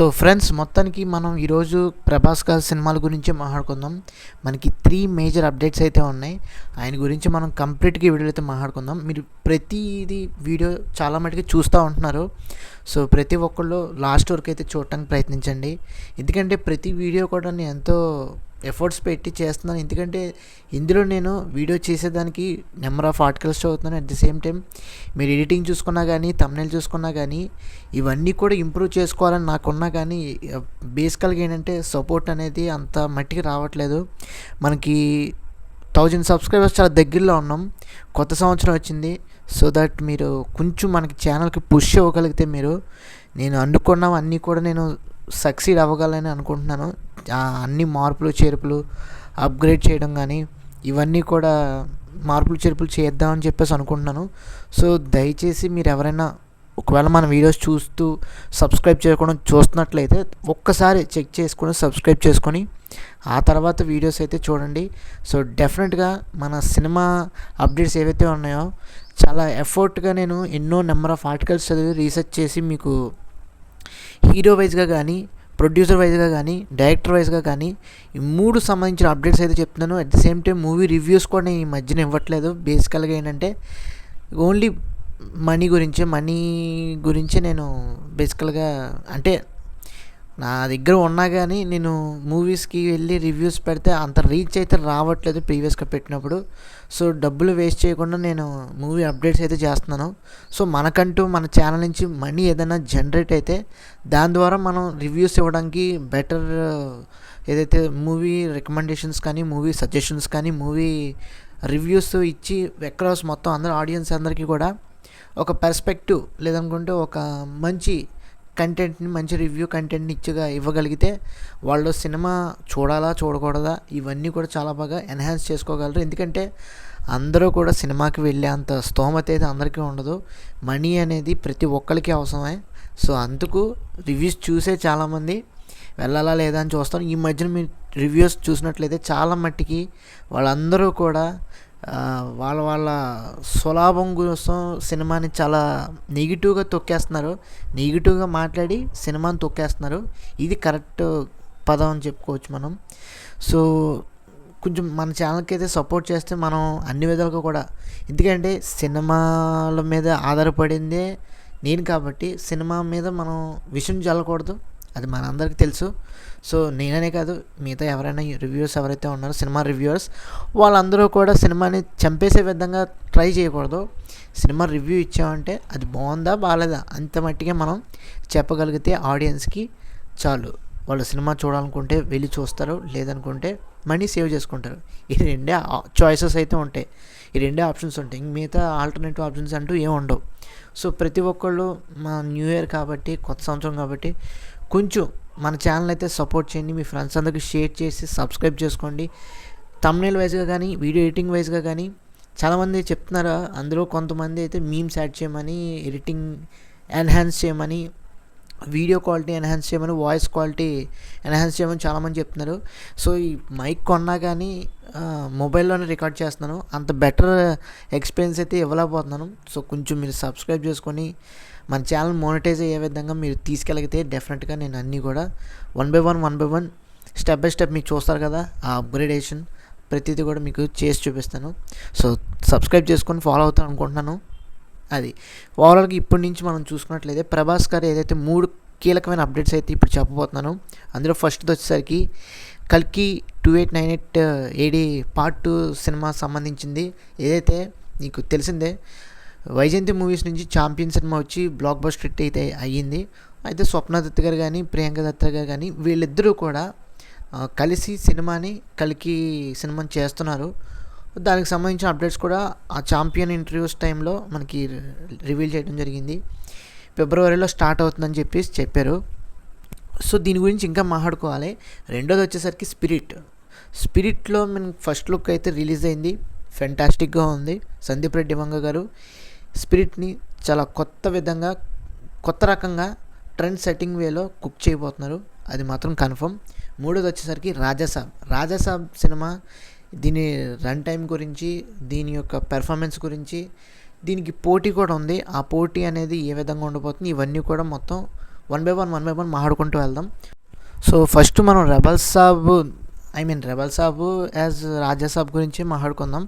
So friends, మొత్తానికి మనం ఈరోజు ప్రభాస్ గారి సినిమాల గురించి మాట్లాడుకుందాం. మనకి 3 మేజర్ అప్డేట్స్ అయితే ఉన్నాయి. ఆయన గురించి మనం కంప్లీట్గా ఈ వీడియోలో అయితే మాట్లాడుకుందాం. మీరు ప్రతిది వీడియో చాలా మటుకు చూస్తూ ఉంటున్నారు. సో ప్రతి ఒక్కళ్ళు లాస్ట్ వరకు అయితే చూడటానికి ప్రయత్నించండి. ఎందుకంటే ప్రతి వీడియో కూడా నేను ఎంతో ఎఫర్ట్స్ పెట్టి చేస్తున్నాను. ఎందుకంటే ఇందులో నేను వీడియో చేసేదానికి నెంబర్ ఆఫ్ ఆర్టికల్స్ చదువుతున్నాను. అట్ ది సేమ్ టైం మీరు ఎడిటింగ్ చూసుకున్నా కానీ, థంబ్నెయిల్ చూసుకున్నా కానీ, ఇవన్నీ కూడా ఇంప్రూవ్ చేసుకోవాలని నాకున్నా కానీ బేసికల్గా ఏంటంటే సపోర్ట్ అనేది అంత మట్టికి రావట్లేదు. మనకి 1000 సబ్స్క్రైబర్స్ చాలా దగ్గరలో ఉన్నాం. కొత్త సంవత్సరం వచ్చింది. సో దట్ మీరు కొంచెం మనకి ఛానల్కి పుష్ ఇవ్వగలిగితే నేను అనుకున్నవన్నీ కూడా నేను సక్సీడ్ అవ్వగలని అనుకుంటున్నాను. అన్ని మార్పులు చేర్పులు అప్గ్రేడ్ చేయడం కానీ ఇవన్నీ కూడా మార్పులు చేర్పులు చేద్దామని చెప్పేసి అనుకుంటున్నాను. సో దయచేసి మీరు ఎవరైనా ఒకవేళ మన వీడియోస్ చూస్తూ సబ్స్క్రైబ్ చేయకుండా చూస్తున్నట్లయితే ఒక్కసారి చెక్ చేసుకొని సబ్స్క్రైబ్ చేసుకొని ఆ తర్వాత వీడియోస్ అయితే చూడండి. సో డెఫినెట్గా మన సినిమా అప్డేట్స్ ఏవైతే ఉన్నాయో చాలా ఎఫర్ట్గా నేను ఎన్నో నెంబర్ ఆఫ్ ఆర్టికల్స్ చదివి రీసెర్చ్ చేసి మీకు హీరో వైజ్గా కానీ, ప్రొడ్యూసర్ వైజ్గా కానీ, డైరెక్టర్ వైజ్గా కానీ ఈ 3 సంబంధించిన అప్డేట్స్ అయితే చెప్తున్నాను. At the same time movie reviews కూడా నేను ఈ మధ్యన ఇవ్వట్లేదు. బేసికల్గా ఏంటంటే ఓన్లీ మనీ గురించే నేను బేసికల్గా అంటే నా దగ్గర ఉన్నా కానీ నేను మూవీస్కి వెళ్ళి రివ్యూస్ పెడితే అంత రీచ్ అయితే రావట్లేదు ప్రీవియస్గా పెట్టినప్పుడు. సో డబ్బులు వేస్ట్ చేయకుండా నేను మూవీ అప్డేట్స్ అయితే చేస్తున్నాను. సో మనకంటూ మన ఛానల్ నుంచి మనీ ఏదైనా జనరేట్ అయితే దాని ద్వారా మనం రివ్యూస్ ఇవ్వడానికి బెటర్ ఏదైతే మూవీ రికమెండేషన్స్ కానీ, మూవీ సజెషన్స్ కానీ, మూవీ రివ్యూస్ ఇచ్చి అక్రాస్ మొత్తం అందరూ ఆడియన్స్ అందరికీ కూడా ఒక పర్స్పెక్టివ్ లేదనుకుంటే ఒక మంచి కంటెంట్ని, మంచి రివ్యూ కంటెంట్ని ఇవ్వగలిగితే వాళ్ళు సినిమా చూడాలా చూడకూడదా ఇవన్నీ కూడా చాలా బాగా ఎన్హాన్స్ చేసుకోగలరు. ఎందుకంటే అందరూ కూడా సినిమాకి వెళ్ళే అంత స్తోమత అయితే అందరికీ ఉండదు. మనీ అనేది ప్రతి ఒక్కరికి అవసరమే. సో అందుకు రివ్యూస్ చూసే చాలామంది వెళ్ళాలా లేదా అని చూస్తారు. ఈ మధ్యన మీరు రివ్యూస్ చూసినట్లయితే చాలా మట్టికి వాళ్ళందరూ కూడా వాళ్ళ స్వలాభం కోసం సినిమాని చాలా నెగిటివ్గా తొక్కేస్తున్నారు. నెగిటివ్గా మాట్లాడి సినిమాని తొక్కేస్తున్నారు. ఇది కరెక్ట్ పదం అని చెప్పుకోవచ్చు మనం. సో కొంచెం మన ఛానల్కి అయితే సపోర్ట్ చేస్తే మనం అన్ని విధాలుగా కూడా, ఎందుకంటే సినిమాల మీద ఆధారపడిందే నేను కాబట్టి సినిమా మీద మనం విషయం చల్లకూడదు. అది మనందరికీ తెలుసు. సో నేననే కాదు, మిగతా ఎవరైనా రివ్యూవర్స్ ఎవరైతే ఉన్నారో సినిమా రివ్యూవర్స్ వాళ్ళందరూ కూడా సినిమాని చంపేసే విధంగా ట్రై చేయకూడదు. సినిమా రివ్యూ ఇచ్చామంటే అది బాగుందా బాగాలేదా అంత మట్టిగా మనం చెప్పగలిగితే ఆడియన్స్కి చాలు. వాళ్ళు సినిమా చూడాలనుకుంటే వెళ్ళి చూస్తారు, లేదనుకుంటే మనీ సేవ్ చేసుకుంటారు. ఈ రెండే చాయిసెస్ అయితే ఉంటాయి, ఈ రెండే ఆప్షన్స్ ఉంటాయి. మిగతా ఆల్టర్నేటివ్ ఆప్షన్స్ అంటూ ఏమి ఉండవు. సో ప్రతి ఒక్కళ్ళు మా న్యూ ఇయర్ కాబట్టి, కొత్త సంవత్సరం కాబట్టి కొంచెం మన ఛానల్ అయితే సపోర్ట్ చేయండి. మీ ఫ్రెండ్స్ అందరికీ షేర్ చేసి సబ్స్క్రైబ్ చేసుకోండి. థంబ్నెయిల్ వైజ్గా కానీ, వీడియో ఎడిటింగ్ వైజ్గా కానీ చాలామంది చెప్తున్నారు. అందులో కొంతమంది అయితే మీమ్స్ యాడ్ చేయమని, ఎడిటింగ్ ఎన్హాన్స్ చేయమని, వీడియో క్వాలిటీ ఎన్హాన్స్ చేయమని, వాయిస్ క్వాలిటీ ఎన్హాన్స్ చేయమని చాలామంది చెప్తున్నారు. సో ఈ మైక్ కొన్నా కానీ మొబైల్లోనే రికార్డ్ చేస్తున్నాను. అంత బెటర్ ఎక్స్పీరియన్స్ అయితే ఇవ్వలేకపోతున్నాను. సో కొంచెం మీరు సబ్స్క్రైబ్ చేసుకొని మన ఛానల్ మోనిటైజ్ అయ్యే విధంగా మీరు తీసుకెళ్ళగితే డెఫినెట్గా నేను అన్నీ కూడా one by one step by step మీకు చూస్తారు కదా, ఆ అప్గ్రేడేషన్ ప్రతిదీ కూడా మీకు చేసి చూపిస్తాను. సో సబ్స్క్రైబ్ చేసుకొని ఫాలో అవుతాను అనుకుంటున్నాను. అది ఓవరాల్గా ఇప్పటి నుంచి మనం చూసుకున్నట్లయితే ప్రభాస్ గారు ఏదైతే 3 కీలకమైన అప్డేట్స్ అయితే ఇప్పుడు చెప్పబోతున్నాను. అందులో ఫస్ట్ది వచ్చేసరికి కల్కి 2898 AD పార్ట్ 2 సినిమా సంబంధించింది. ఏదైతే నీకు తెలిసిందే వైజయంతి మూవీస్ నుంచి ఛాంపియన్ సినిమా వచ్చి బ్లాక్ బస్టర్ హిట్ అయితే అయ్యింది. అయితే స్వప్న దత్ గారు కానీ, ప్రియాంక దత్త గారు కానీ వీళ్ళిద్దరూ కూడా కలిసి కల్కి సినిమాని చేస్తున్నారు. దానికి సంబంధించిన అప్డేట్స్ కూడా ఆ ఛాంపియన్ ఇంటర్వ్యూస్ టైంలో మనకి రివీల్ చేయడం జరిగింది. ఫిబ్రవరిలో స్టార్ట్ అవుతుందని చెప్పారు. సో దీని గురించి ఇంకా మాట్లాడుకోవాలి. రెండోది వచ్చేసరికి స్పిరిట్లో మనకి ఫస్ట్ లుక్ అయితే రిలీజ్ అయింది. ఫెంటాస్టిక్గా ఉంది. సందీప్ రెడ్డి వంగ గారు స్పిరిట్ని చాలా కొత్త రకంగా ట్రెండ్ సెట్టింగ్ వేలో కుక్ చేయబోతున్నారు. అది మాత్రం కన్ఫర్మ్. మూడోది వచ్చేసరికి రాజాసాబ్ సినిమా, దీని రన్ టైం గురించి, దీని యొక్క పెర్ఫార్మెన్స్ గురించి, దీనికి పోటీ కూడా ఉంది. ఆ పోటీ అనేది ఏ విధంగా ఉండబోతుంది ఇవన్నీ కూడా మొత్తం వన్ బై వన్ మాట్లాడుకుంటూ వెళ్దాం. సో ఫస్ట్ మనం రెబల్ సాబ్ యాజ్ రాజాసాబ్ గురించి మాట్లాడుకుందాం.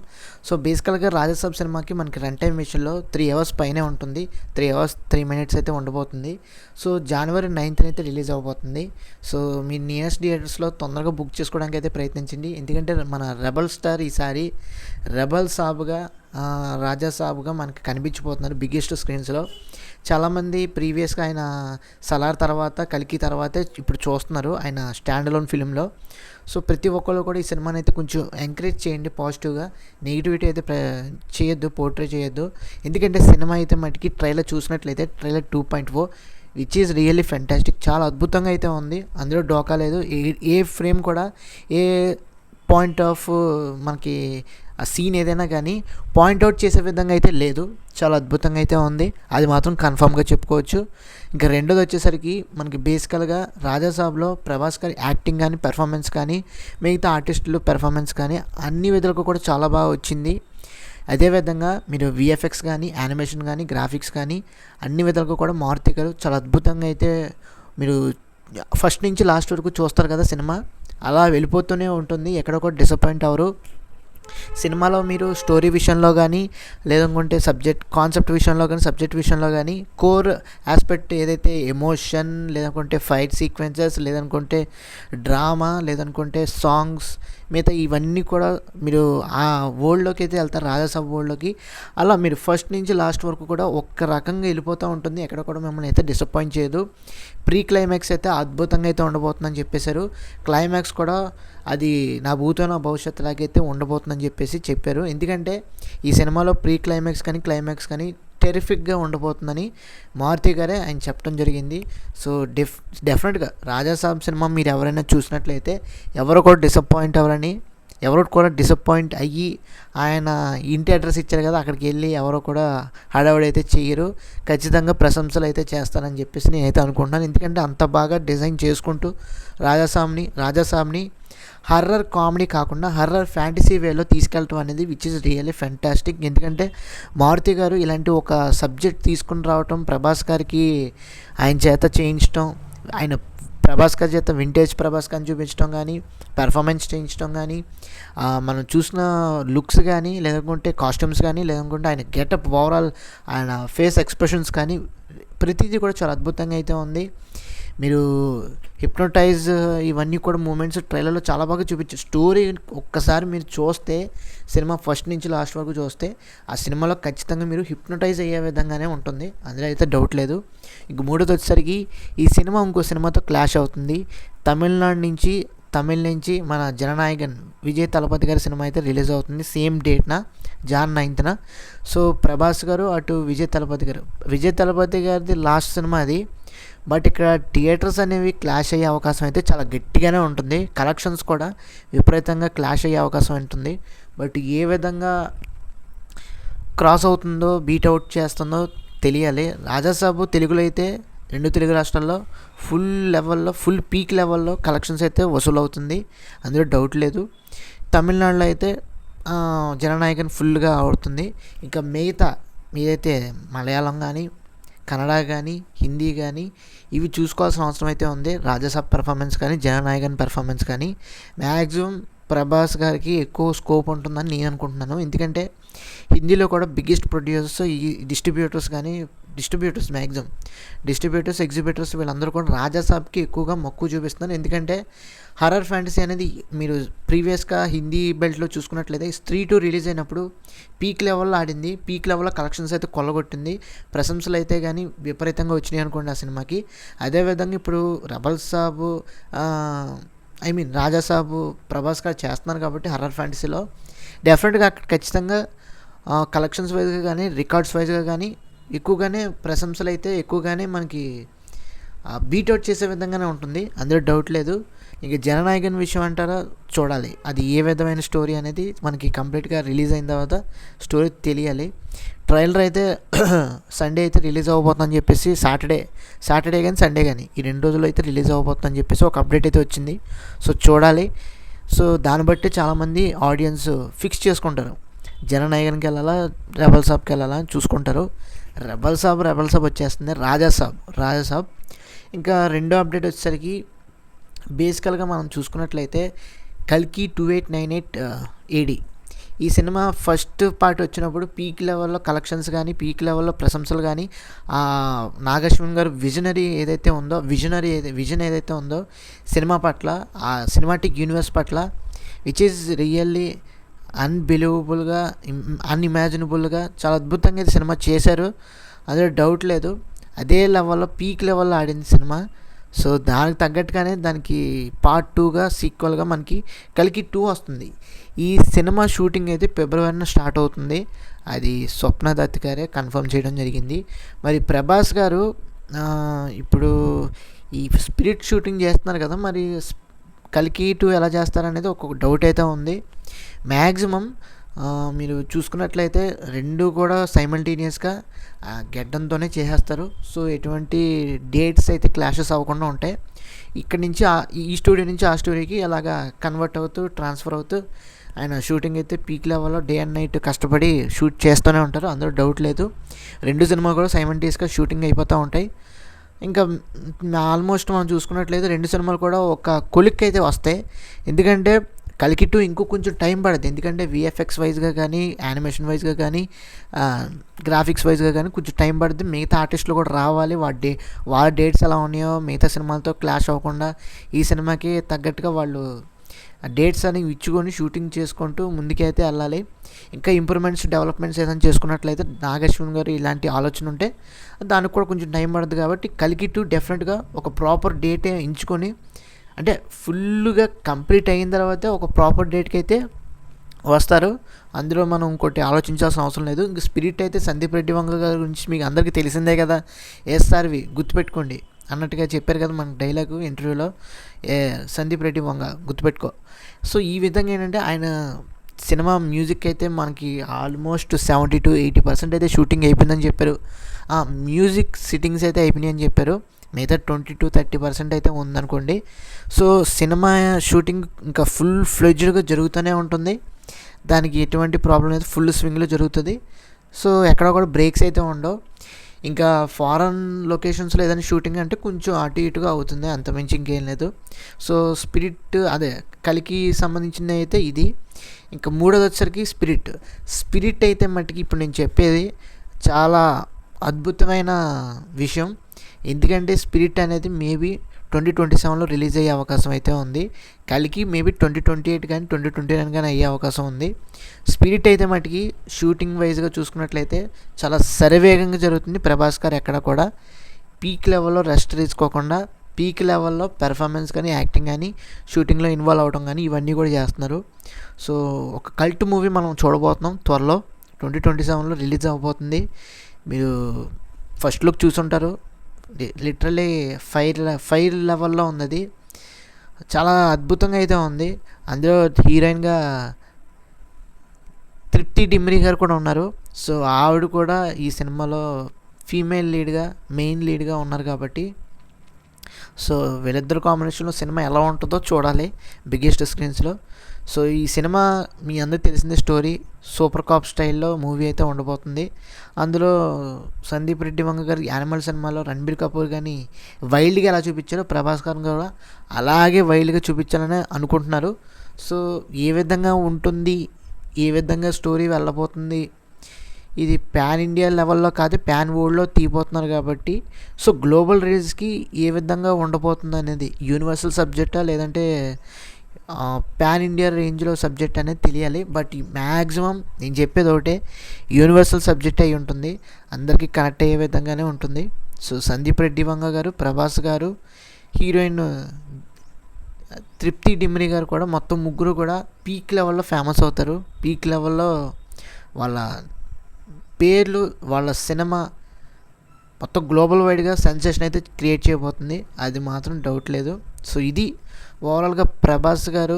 సో బేసికల్గా రాజాసాబ్ సినిమాకి మనకి రన్ టైం విషయంలో 3 hours పైనే ఉంటుంది. 3 hours 3 minutes అయితే ఉండబోతుంది. సో January 9th అయితే రిలీజ్ అవబోతుంది. సో మీ నియరెస్ట్ థియేటర్స్లో తొందరగా బుక్ చేసుకోవడానికి అయితే ప్రయత్నించండి. ఎందుకంటే మన రెబల్ స్టార్ ఈసారి రెబల్ సాబ్గా రాజాసాబ్గా మనకి కనిపించిపోతున్నారు బిగ్గెస్ట్ స్క్రీన్స్లో. చాలామంది ప్రీవియస్గా ఆయన సలార్ తర్వాత కల్కి తర్వాతే ఇప్పుడు చూస్తున్నారు ఆయన స్టాండ్ అలోన్ ఫిలింలో. సో ప్రతి ఒక్కళ్ళు కూడా ఈ సినిమాని అయితే కొంచెం ఎంకరేజ్ చేయండి పాజిటివ్గా. నెగిటివిటీ అయితే చేయొద్దు, పోర్ట్రే చేయొద్దు. ఎందుకంటే సినిమా అయితే మటుకి ట్రైలర్ చూసినట్లయితే trailer 2.4 which is really fantastic. చాలా అద్భుతంగా అయితే ఉంది. అందులో డోకా లేదు. ఏ ఫ్రేమ్ కూడా ఏ పాయింట్ ఆఫ్ మనకి ఆ సీన్ ఏదైనా కానీ పాయింట్అవుట్ చేసే విధంగా అయితే లేదు. చాలా అద్భుతంగా అయితే ఉంది, అది మాత్రం కన్ఫామ్గా చెప్పుకోవచ్చు. ఇంకా రెండోది వచ్చేసరికి మనకి బేసికల్గా రాజాసాబ్లో ప్రభాస్ గారి యాక్టింగ్ కానీ పెర్ఫార్మెన్స్ కానీ మిగతా ఆర్టిస్టులు పెర్ఫార్మెన్స్ కానీ అన్ని విధాలుగా కూడా చాలా బాగా వచ్చింది. అదేవిధంగా మీరు విఎఫ్ఎక్స్ కానీ యానిమేషన్ కానీ గ్రాఫిక్స్ కానీ అన్ని విధాలుగా కూడా మారుతి గారు చాలా అద్భుతంగా అయితే మీరు ఫస్ట్ నుంచి లాస్ట్ వరకు చూస్తారు కదా సినిమా, అలా వెళ్ళిపోతూనే ఉంటుంది. ఎక్కడ కూడా డిసప్పాయింట్ అవ్వరు. సినిమాలో మీరు స్టోరీ విషయంలో కానీ లేదనుకుంటే కాన్సెప్ట్ విషయంలో కానీ సబ్జెక్ట్ విషయంలో కానీ కోర్ ఆస్పెక్ట్ ఏదైతే ఎమోషన్ లేదనుకుంటే ఫైట్ సీక్వెన్సెస్ లేదనుకుంటే డ్రామా లేదనుకుంటే సాంగ్స్ మిగతా ఇవన్నీ కూడా మీరు ఆ వరల్డ్లోకి అయితే వెళ్తారు, రాజాసాబ్ వరల్డ్లోకి. అలా మీరు ఫస్ట్ నుంచి లాస్ట్ వరకు కూడా ఒక్క రకంగా వెళ్ళిపోతూ ఉంటుంది. ఎక్కడ కూడా మిమ్మల్ని అయితే డిసప్పాయింట్ చేయదు. ప్రీ క్లైమాక్స్ అయితే అద్భుతంగా అయితే ఉండబోతుందని చెప్పేశారు. క్లైమాక్స్ కూడా అది నా భూతో నా భవిష్యత్తు లాగైతే ఉండబోతుందని చెప్పారు. ఎందుకంటే ఈ సినిమాలో ప్రీ క్లైమాక్స్ కానీ క్లైమాక్స్ కానీ టెరిఫిక్గా ఉండబోతుందని మారుతి గారే ఆయన చెప్పడం జరిగింది. సో డెఫినెట్గా రాజాసాబ్ సినిమా మీరు ఎవరైనా చూసినట్లయితే ఎవరు కూడా డిసప్పాయింట్ అయ్యి ఆయన ఇంటి అడ్రస్ ఇచ్చారు కదా అక్కడికి వెళ్ళి ఎవరో కూడా హడావుడైతే చేయరు. ఖచ్చితంగా ప్రశంసలు అయితే చేస్తారని చెప్పేసి నేనైతే అనుకుంటున్నాను. ఎందుకంటే అంత బాగా డిజైన్ చేసుకుంటూ రాజాసాబ్ని హర్రర్ కామెడీ కాకుండా హర్రర్ ఫ్యాంటసీ వేలో తీసుకెళ్ళటం అనేది విచ్ ఇస్ రియల్లీ ఫెంటాస్టిక్. ఎందుకంటే మారుతి గారు ఇలాంటి ఒక సబ్జెక్ట్ తీసుకుని రావటం, ప్రభాస్ గారికి ఆయన చేత చేయించడం, ఆయన ప్రభాస్ గారి చేత వింటేజ్ ప్రభాస్ గారిని చూపించడం కానీ పెర్ఫార్మెన్స్ చేయించడం కానీ మనం చూసిన లుక్స్ కానీ లేదనుకుంటే కాస్ట్యూమ్స్ కానీ లేదనుకుంటే ఆయన గెటప్ ఓవరాల్ ఆయన ఫేస్ ఎక్స్ప్రెషన్స్ కానీ ప్రతిదీ కూడా చాలా అద్భుతంగా అయితే ఉంది. మీరు హిప్నోటైజ్ ఇవన్నీ కూడా మూమెంట్స్ ట్రైలర్లో చాలా బాగా చూపించారు. స్టోరీ ఒక్కసారి మీరు చూస్తే సినిమా ఫస్ట్ నుంచి లాస్ట్ వరకు చూస్తే ఆ సినిమాలో ఖచ్చితంగా మీరు హిప్నోటైజ్ అయ్యే విధంగానే ఉంటుంది, అందులో అయితే డౌట్ లేదు. ఇంక మూడోది వచ్చేసరికి ఈ సినిమా ఇంకో సినిమాతో క్లాష్ అవుతుంది. తమిళ నుంచి మన జననాయకన్ విజయ్ తలపతి గారి సినిమా అయితే రిలీజ్ అవుతుంది సేమ్ డేట్న Jan 9th. So Prabhas garu అటు విజయ్ తలపతి గారిది లాస్ట్ సినిమా అది. బట్ ఇక్కడ థియేటర్స్ అనేవి క్లాష్ అయ్యే అవకాశం అయితే చాలా గట్టిగానే ఉంటుంది. కలెక్షన్స్ కూడా విపరీతంగా క్లాష్ అయ్యే అవకాశం ఉంటుంది. బట్ ఏ విధంగా క్రాస్ అవుతుందో బీట్ అవుట్ చేస్తుందో తెలియాలి. రాజాసాబ్ తెలుగులో అయితే 2 తెలుగు రాష్ట్రాల్లో ఫుల్ పీక్ లెవెల్లో కలెక్షన్స్ అయితే వసూలు అవుతుంది, అందులో డౌట్ లేదు. తమిళనాడులో అయితే జననాయకన్ ఫుల్గా ఆడుతుంది. ఇంకా మీదైతే మలయాళం కానీ కన్నడ కానీ హిందీ కానీ ఇవి చూసుకోవాల్సిన అవసరం అయితే ఉంది. రాజాసాబ్ పెర్ఫార్మెన్స్ కానీ జననాయకన్ పెర్ఫార్మెన్స్ కానీ మ్యాక్సిమం ప్రభాస్ గారికి ఎక్కువ స్కోప్ ఉంటుందని నేను అనుకుంటున్నాను. ఎందుకంటే హిందీలో కూడా బిగ్గెస్ట్ ప్రొడ్యూసర్స్ ఈ డిస్ట్రిబ్యూటర్స్ ఎగ్జిబిటర్స్ వీళ్ళందరూ కూడా రాజాసాబ్కి ఎక్కువగా మక్కువ చూపిస్తున్నారు. ఎందుకంటే హర్రర్ ఫ్యాంటసీ అనేది మీరు ప్రీవియస్గా హిందీ బెల్ట్లో చూసుకున్నట్లయితే 3 రిలీజ్ అయినప్పుడు పీక్ లెవెల్లో ఆడింది, పీక్ లెవెల్లో కలెక్షన్స్ అయితే కొల్లగొట్టింది, ప్రశంసలు అయితే కానీ విపరీతంగా వచ్చినాయి అనుకోండి ఆ సినిమాకి. అదేవిధంగా ఇప్పుడు రాజాసాబ్ ప్రభాస్ గారు చేస్తున్నారు కాబట్టి హర్రర్ ఫ్యాంటసీలో డెఫినెట్గా అక్కడ ఖచ్చితంగా కలెక్షన్స్ వైజ్గా కానీ రికార్డ్స్ వైజ్గా కానీ ఎక్కువగానే ప్రశంసలు అయితే ఎక్కువగానే మనకి బీట్అవుట్ చేసే విధంగానే ఉంటుంది, అందులో డౌట్ లేదు. ఇక జననాయకన్ విషయం అంటారా, చూడాలి అది ఏ విధమైన స్టోరీ అనేది మనకి కంప్లీట్గా రిలీజ్ అయిన తర్వాత స్టోరీ తెలియాలి. ట్రైలర్ అయితే సండే అయితే రిలీజ్ అవ్వబోతుందని చెప్పేసి సాటర్డే కానీ సండే కానీ ఈ 2 రోజులు అయితే రిలీజ్ అవ్వబోతుందని చెప్పేసి ఒక అప్డేట్ అయితే వచ్చింది. సో చూడాలి. సో దాన్ని బట్టి చాలామంది ఆడియన్స్ ఫిక్స్ చేసుకుంటారు, జననాయకన్కి వెళ్ళాలా రెబల్ సాబ్కి వెళ్ళాలా అని చూసుకుంటారు. రెబల్ సాబ్ వచ్చేస్తుంది. రాజాసాబ్ ఇంకా రెండో అప్డేట్ వచ్చేసరికి బేసికల్గా మనం చూసుకున్నట్లయితే కల్కి 2898 ఏడి ఈ సినిమా ఫస్ట్ పార్ట్ వచ్చినప్పుడు పీక్ లెవెల్లో కలెక్షన్స్ కానీ పీక్ లెవెల్లో ప్రశంసలు కానీ నాగశ్విన్ గారు విజన్ ఏదైతే ఉందో సినిమా పట్ల ఆ సినిమాటిక్ యూనివర్స్ పట్ల విచ్ ఈజ్ రియల్లీ అన్బిలీవబుల్గా అన్ఇమాజినబుల్గా చాలా అద్భుతంగా ఇది సినిమా చేశారు, అందులో డౌట్ లేదు. అదే లెవెల్లో పీక్ లెవెల్లో ఆడింది సినిమా. సో దానికి తగ్గట్టుగానే దానికి పార్ట్ 2గా సీక్వెల్గా మనకి కల్కి 2 వస్తుంది. ఈ సినిమా షూటింగ్ అయితే ఫిబ్రవరిన స్టార్ట్ అవుతుంది, అది స్వప్న దత్ గారే కన్ఫర్మ్ చేయడం జరిగింది. మరి ప్రభాస్ గారు ఇప్పుడు ఈ స్పిరిట్ షూటింగ్ చేస్తున్నారు కదా, మరి కల్కి 2 ఎలా చేస్తారనేది ఒక డౌట్ అయితే ఉంది. మ్యాక్సిమం మీరు చూసుకున్నట్లయితే రెండు కూడా సైమల్టేనియస్గా గెడ్డంతోనే చేసేస్తారు. సో ఎటువంటి డేట్స్ అయితే క్లాషెస్ అవ్వకుండా ఉంటాయి. ఇక్కడ నుంచి ఈ స్టూడియో నుంచి ఆ స్టూడియోకి అలాగా కన్వర్ట్ అవుతూ ట్రాన్స్ఫర్ అవుతూ ఆయన షూటింగ్ అయితే పీక్ లెవెల్లో డే అండ్ నైట్ కష్టపడి షూట్ చేస్తూనే ఉంటారు, అందులో డౌట్ లేదు. రెండు సినిమా కూడా సైమల్టేనియస్గా షూటింగ్ అయిపోతూ ఉంటాయి. ఇంకా ఆల్మోస్ట్ మనం చూసుకున్నట్లయితే రెండు సినిమాలు కూడా ఒక కొలిక్ అయితే వస్తాయి. ఎందుకంటే కల్కి 2 ఇంకో కొంచెం టైం పడుతుంది, ఎందుకంటే విఎఫ్ఎక్స్ వైజ్గా కానీ యానిమేషన్ వైజ్గా కానీ గ్రాఫిక్స్ వైజ్గా కానీ కొంచెం టైం పడుతుంది. మిగతా ఆర్టిస్టులు కూడా రావాలి, వాళ్ళ డేట్స్ ఎలా ఉన్నాయో మిగతా సినిమాలతో క్లాష్ అవ్వకుండా ఈ సినిమాకి తగ్గట్టుగా వాళ్ళు డేట్స్ అనేవి ఇచ్చుకొని షూటింగ్ చేసుకుంటూ ముందుకైతే వెళ్ళాలి. ఇంకా ఇంప్రూవ్మెంట్స్ డెవలప్మెంట్స్ ఏదైనా చేసుకున్నట్లయితే నాగశ్విన్ గారు ఇలాంటి ఆలోచన ఉంటే దానికి కూడా కొంచెం టైం పడుతుంది. కాబట్టి కల్కి 2 డెఫినెట్గా ఒక ప్రాపర్ డేట్ ఎంచుకొని, అంటే ఫుల్గా కంప్లీట్ అయిన తర్వాత ఒక ప్రాపర్ డేట్కి అయితే వస్తారు. అందులో మనం ఇంకోటి ఆలోచించాల్సిన అవసరం లేదు. ఇంక స్పిరిట్ అయితే సందీప్ రెడ్డి వంగ గారి గురించి మీకు అందరికీ తెలిసిందే కదా, ఎస్ఆర్వి గుర్తుపెట్టుకోండి అన్నట్టుగా చెప్పారు కదా మన డైలాగు ఇంటర్వ్యూలో, సందీప్ రెడ్డి వంగ గుర్తుపెట్టుకో. సో ఈ విధంగా ఏంటంటే ఆయన సినిమా మ్యూజిక్ అయితే మనకి ఆల్మోస్ట్ 70 to 80% అయితే షూటింగ్ అయిపోయిందని చెప్పారు. మ్యూజిక్ సిట్టింగ్స్ అయితే అయిపోయినాయి అని చెప్పారు, మిగతా 20 to 30% అయితే ఉందనుకోండి. సో సినిమా షూటింగ్ ఇంకా ఫుల్ ఫ్లెడ్జ్డ్గా జరుగుతూనే ఉంటుంది, దానికి ఎటువంటి ప్రాబ్లం లేదు, ఫుల్ స్వింగ్లో జరుగుతుంది. సో ఎక్కడ కూడా బ్రేక్స్ అయితే ఉండవు. ఇంకా ఫారెన్ లొకేషన్స్లో ఏదైనా షూటింగ్ అంటే కొంచెం అటు ఇటుగా అవుతుంది, అంతమించి ఇంకేం లేదు. సో స్పిరిట్ అదే కల్కి సంబంధించింది అయితే ఇది. ఇంకా మూడోది వచ్చేసరికి స్పిరిట్ అయితే మట్టుకి ఇప్పుడు నేను చెప్పేది చాలా అద్భుతమైన విషయం. ఎందుకంటే స్పిరిట్ అనేది మేబీ 2027లో రిలీజ్ అయ్యే అవకాశం అయితే ఉంది. కల్కి మేబీ 2028 కానీ 2029 కానీ అయ్యే అవకాశం ఉంది. స్పిరిట్ అయితే మటుకి షూటింగ్ వైజ్గా చూసుకున్నట్లయితే చాలా శరవేగంగా జరుగుతుంది. ప్రభాస్ గారు ఎక్కడ కూడా పీక్ లెవెల్లో రెస్ట్ తీసుకోకుండా పీక్ లెవెల్లో పెర్ఫార్మెన్స్ కానీ యాక్టింగ్ కానీ షూటింగ్లో ఇన్వాల్వ్ అవడం కానీ ఇవన్నీ కూడా చేస్తున్నారు. సో ఒక కల్ట్ మూవీ మనం చూడబోతున్నాం త్వరలో, 2027లో రిలీజ్ అవ్వబోతుంది. మీరు ఫస్ట్ లుక్ చూసుంటారు, లిటరలీ ఫైర్ లెవెల్లో ఉన్నది, చాలా అద్భుతంగా అయితే ఉంది. అందులో హీరోయిన్గా తృప్తి డిమ్రీ గారు కూడా ఉన్నారు. సో ఆవిడ కూడా ఈ సినిమాలో ఫీమేల్ లీడ్గా మెయిన్ లీడ్గా ఉన్నారు కాబట్టి సో వీళ్ళిద్దరు కాంబినేషన్లో సినిమా ఎలా ఉంటుందో చూడాలి బిగ్గెస్ట్ స్క్రీన్స్లో. సో ఈ సినిమా మీ అందరికి తెలిసిందే, స్టోరీ సూపర్ కాప్ స్టైల్లో మూవీ అయితే ఉండబోతుంది. అందులో సందీప్ రెడ్డి వంగ గారు యానిమల్ సినిమాలో రణబీర్ కపూర్ కానీ వైల్డ్గా ఎలా చూపించారో ప్రభాస్ గారు కూడా అలాగే వైల్డ్గా చూపించాలని అనుకుంటున్నారు. సో ఏ విధంగా ఉంటుంది, ఏ విధంగా స్టోరీ వెళ్ళబోతుంది, ఇది ప్యాన్ ఇండియా లెవెల్లో కాదు ప్యాన్ వరల్డ్లో తీయబోతున్నారు కాబట్టి సో గ్లోబల్ రిలీజ్కి ఏ విధంగా ఉండబోతుంది అనేది యూనివర్సల్ సబ్జెక్టా లేదంటే ప్యాన్ ఇండియా రేంజ్లో సబ్జెక్ట్ అనేది తెలియాలి. బట్ మ్యాక్సిమం నేను చెప్పేది ఒకటే, యూనివర్సల్ సబ్జెక్ట్ అయి ఉంటుంది, అందరికీ కనెక్ట్ అయ్యే విధంగానే ఉంటుంది. సో సందీప్ రెడ్డి వంగ గారు, ప్రభాస్ గారు, హీరోయిన్ తృప్తి డిమ్రీ గారు కూడా మొత్తం ముగ్గురు కూడా పీక్ లెవెల్లో ఫేమస్ అవుతారు. పీక్ లెవెల్లో వాళ్ళ పేర్లు, వాళ్ళ సినిమా మొత్తం గ్లోబల్ వైడ్గా సెన్సేషన్ అయితే క్రియేట్ చేయబోతుంది, అది మాత్రం డౌట్ లేదు. సో ఇది ఓవరాల్గా ప్రభాస్ గారు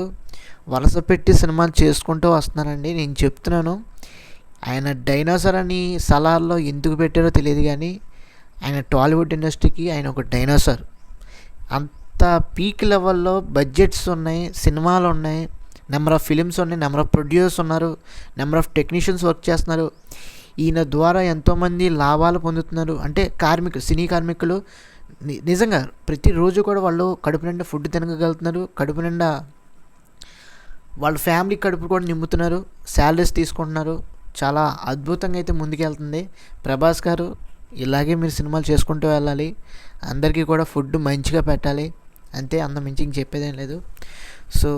వలస పెట్టి సినిమాలు చేసుకుంటూ వస్తున్నారండి. నేను చెప్తున్నాను, ఆయన డైనోసార్ అని సలార్లో ఎందుకు పెట్టారో తెలియదు కానీ ఆయన టాలీవుడ్ ఇండస్ట్రీకి ఆయన ఒక డైనోసార్. అంత పీక్ లెవెల్లో బడ్జెట్స్ ఉన్నాయి, సినిమాలు ఉన్నాయి, నెంబర్ ఆఫ్ ఫిలిమ్స్ ఉన్నాయి, నెంబర్ ఆఫ్ ప్రొడ్యూసర్స్ ఉన్నారు, నెంబర్ ఆఫ్ టెక్నీషియన్స్ వర్క్ చేస్తున్నారు. ఈయన ద్వారా ఎంతోమంది లాభాలు పొందుతున్నారు. అంటే సినీ కార్మికులు నిజంగా ప్రతిరోజు కూడా వాళ్ళు కడుపు నిండా ఫుడ్ తినగలుగుతున్నారు, కడుపు నిండా వాళ్ళ ఫ్యామిలీ కడుపు కూడా నింపుతున్నారు, శాలరీస్ తీసుకుంటున్నారు. చాలా అద్భుతంగా అయితే ముందుకెళ్తుంది ప్రభాస్ గారు. ఇలాగే మీరు సినిమాలు చేసుకుంటూ వెళ్ళాలి, అందరికీ కూడా ఫుడ్ మంచిగా పెట్టాలి, అంతే. మించి ఇంక చెప్పేదేం లేదు. సో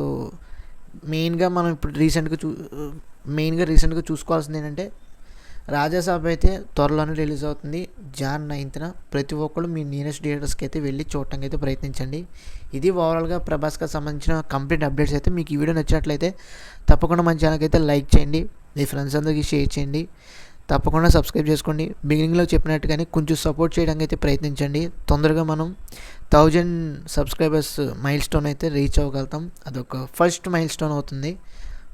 మెయిన్గా మనం ఇప్పుడు రీసెంట్గా చూసుకోవాల్సింది ఏంటంటే, రాజాసాబ్ అయితే త్వరలోనే రిలీజ్ అవుతుంది Jan 9th. ప్రతి ఒక్కళ్ళు మీ నియరెస్ట్ థియేటర్స్కి అయితే వెళ్ళి చూడటానికి అయితే ప్రయత్నించండి. ఇది ఓవరాల్గా ప్రభాస్కి సంబంధించిన కంప్లీట్ అప్డేట్స్ అయితే. మీకు ఈ వీడియో నచ్చినట్లయితే తప్పకుండా మన ఛానల్కి అయితే లైక్ చేయండి, మీ ఫ్రెండ్స్ అందరికీ షేర్ చేయండి, తప్పకుండా సబ్స్క్రైబ్ చేసుకోండి. బిగినింగ్లో చెప్పినట్టుగానే కొంచెం సపోర్ట్ చేయడానికి అయితే ప్రయత్నించండి. తొందరగా మనం 1000 సబ్స్క్రైబర్స్ మైల్ స్టోన్ అయితే రీచ్ అవ్వగలుగుతాం. అదొక ఫస్ట్ మైల్ స్టోన్ అవుతుంది.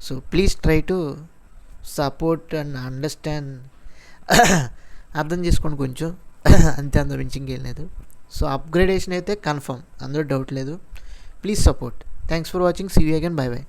So please try to support and understand. అర్థం చేసుకోండి కొంచెం, అంతే. మించి ఇంకేం లేదు. సో అప్గ్రేడేషన్ అయితే కన్ఫర్మ్, అందులో డౌట్ లేదు. Please support. Thanks for watching. See you again. Bye by.